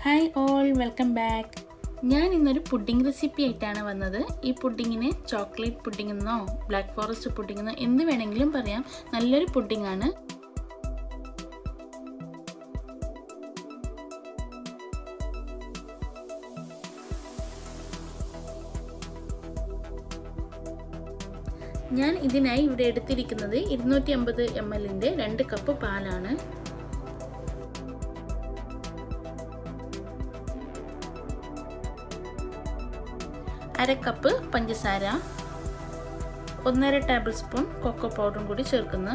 Hi all, welcome back. ഞാൻ ഇന്നൊരു pudding recipe ആയിട്ടാണ് വന്നത്. ഈ പുഡിങ്ങിന് ചോക്ലേറ്റ് പുഡിംഗ് എന്നോ ബ്ലാക്ക് ഫോറസ്റ്റ് പുഡിംഗ് എന്നോ എന്ത് വേണമെങ്കിലും പറയാം. നല്ലൊരു പുഡിംഗ് ആണ്. ഞാൻ ഇതിനായി ഇവിടെ എടുത്തിരിക്കുന്നത് 250 ml 2 കപ്പ് പാലാണ്. അര കപ്പ് പഞ്ചസാര, 1.5 ടേബിൾ സ്പൂൺ കൊക്കോ പൗഡറും കൂടി ചേർക്കുന്നു.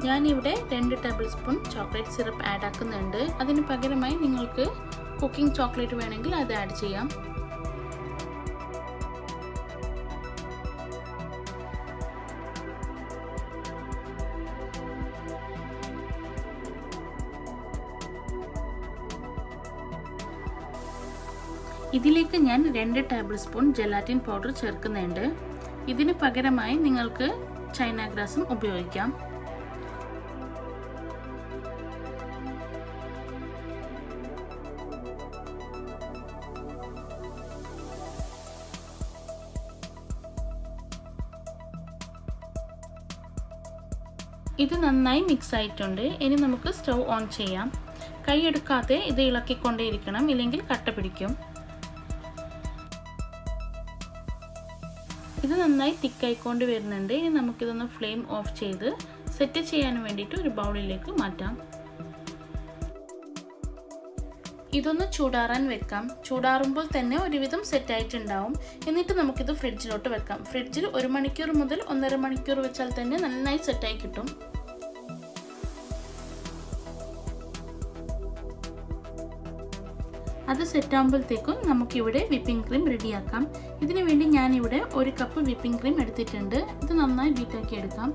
ഞാനിവിടെ 2 tablespoon chocolate syrup add ആക്കുന്നുണ്ട്. അതിന് പകരമായി നിങ്ങൾക്ക് കുക്കിംഗ് ചോക്ലേറ്റ് വേണമെങ്കിൽ അത് ആഡ് ചെയ്യാം. ഇതിലേക്ക് ഞാൻ 2 ടേബിൾ സ്പൂൺ ജെലാറ്റിൻ പൗഡർ ചേർക്കുന്നുണ്ട്. ഇതിന് പകരമായി നിങ്ങൾക്ക് ചൈന ഗ്രാസും ഉപയോഗിക്കാം. ഇത് നന്നായി മിക്സ് ആയിട്ടുണ്ട്. ഇനി നമുക്ക് സ്റ്റൗ ഓൺ ചെയ്യാം. കൈ എടുക്കാതെ ഇത് ഇളക്കിക്കൊണ്ടേയിരിക്കണം, ഇല്ലെങ്കിൽ കട്ട പിടിക്കും. ഇത് നന്നായി തിക്കായിക്കൊണ്ട് വരുന്നുണ്ട്. ഇനി നമുക്കിതൊന്ന് ഫ്ലെയിം ഓഫ് ചെയ്ത് സെറ്റ് ചെയ്യാൻ വേണ്ടിയിട്ട് ഒരു ബൗളിലേക്ക് മാറ്റാം. ഇതൊന്ന് ചൂടാറാൻ വെക്കാം. ചൂടാറുമ്പോൾ തന്നെ ഒരുവിധം സെറ്റ് ആയിട്ടുണ്ടാവും. എന്നിട്ട് നമുക്കിത് ഫ്രിഡ്ജിലോട്ട് വെക്കാം. ഫ്രിഡ്ജിൽ 1 മണിക്കൂർ മുതൽ 1.5 മണിക്കൂർ വെച്ചാൽ തന്നെ നന്നായി സെറ്റായി കിട്ടും. അത് സെറ്റ് ആകുമ്പോഴത്തേക്കും നമുക്കിവിടെ വിപ്പിംഗ് ക്രീം റെഡിയാക്കാം. ഇതിനു വേണ്ടി ഞാനിവിടെ 1 കപ്പ് വിപ്പിംഗ് ക്രീം എടുത്തിട്ടുണ്ട്. ഇത് നന്നായി ബീറ്റാക്കി എടുക്കാം.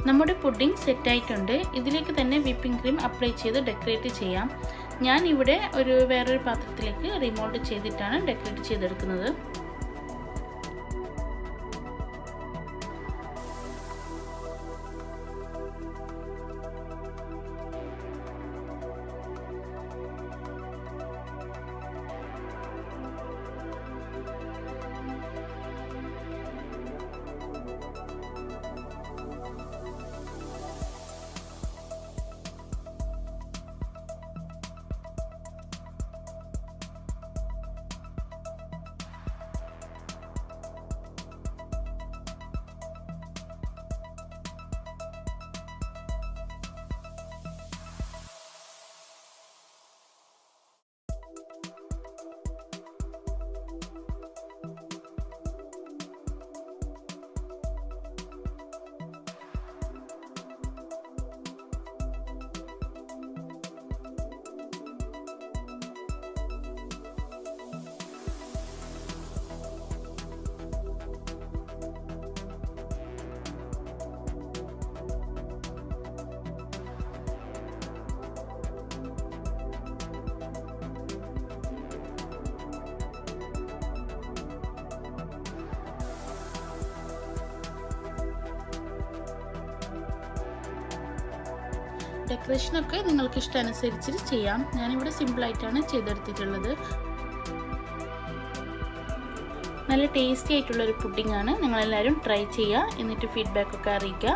നമ്മുടെ പുഡിംഗ് സെറ്റ് ആയിട്ടുണ്ട്. ഇതിലേക്ക് തന്നെ വിപ്പിംഗ് ക്രീം അപ്ലൈ ചെയ്ത് ഡെക്കറേറ്റ് ചെയ്യാം. ഞാൻ ഇവിടെ വേറൊരു പാത്രത്തിലേക്ക് റിമോൾഡ് ചെയ്തിട്ടാണ് ഡെക്കറേറ്റ് ചെയ്തെടുക്കുന്നത്. ഡെക്കറേഷനൊക്കെ നിങ്ങൾക്ക് ഇഷ്ടാനുസരിച്ച് ചെയ്യാം. ഞാനിവിടെ സിമ്പിളായിട്ടാണ് ചെയ്തെടുത്തിട്ടുള്ളത്. നല്ല ടേസ്റ്റി ആയിട്ടുള്ളൊരു പുഡിംഗാണ്. നിങ്ങളെല്ലാവരും ട്രൈ ചെയ്യുക, എന്നിട്ട് ഫീഡ്ബാക്കൊക്കെ അറിയിക്കുക.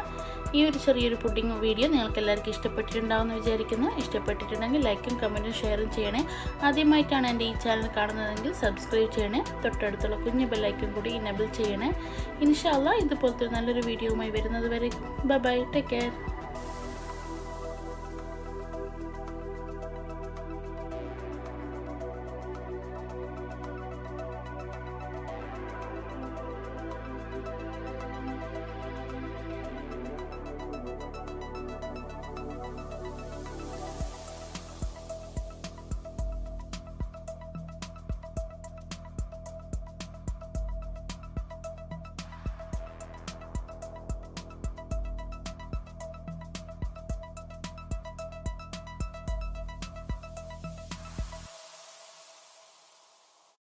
ഈ ഒരു ചെറിയൊരു പുഡിംഗ് വീഡിയോ നിങ്ങൾക്ക് എല്ലാവർക്കും ഇഷ്ടപ്പെട്ടിട്ടുണ്ടാവുമെന്ന് വിചാരിക്കുന്നു. ഇഷ്ടപ്പെട്ടിട്ടുണ്ടെങ്കിൽ ലൈക്കും കമൻറ്റും ഷെയറും ചെയ്യണേ. ആദ്യമായിട്ടാണ് എൻ്റെ ഈ ചാനൽ കാണുന്നതെങ്കിൽ സബ്സ്ക്രൈബ് ചെയ്യണേ. തൊട്ടടുത്തുള്ള കുഞ്ഞു ബെല്ലൈക്കൺ കൂടി ഇനേബിൾ ചെയ്യണേ. ഇൻഷാ അല്ലാഹ് ഇതുപോലത്തെ നല്ലൊരു വീഡിയോയുമായി വരുന്നത് വരെ ബൈ ബൈ, ടേക്ക് കെയർ.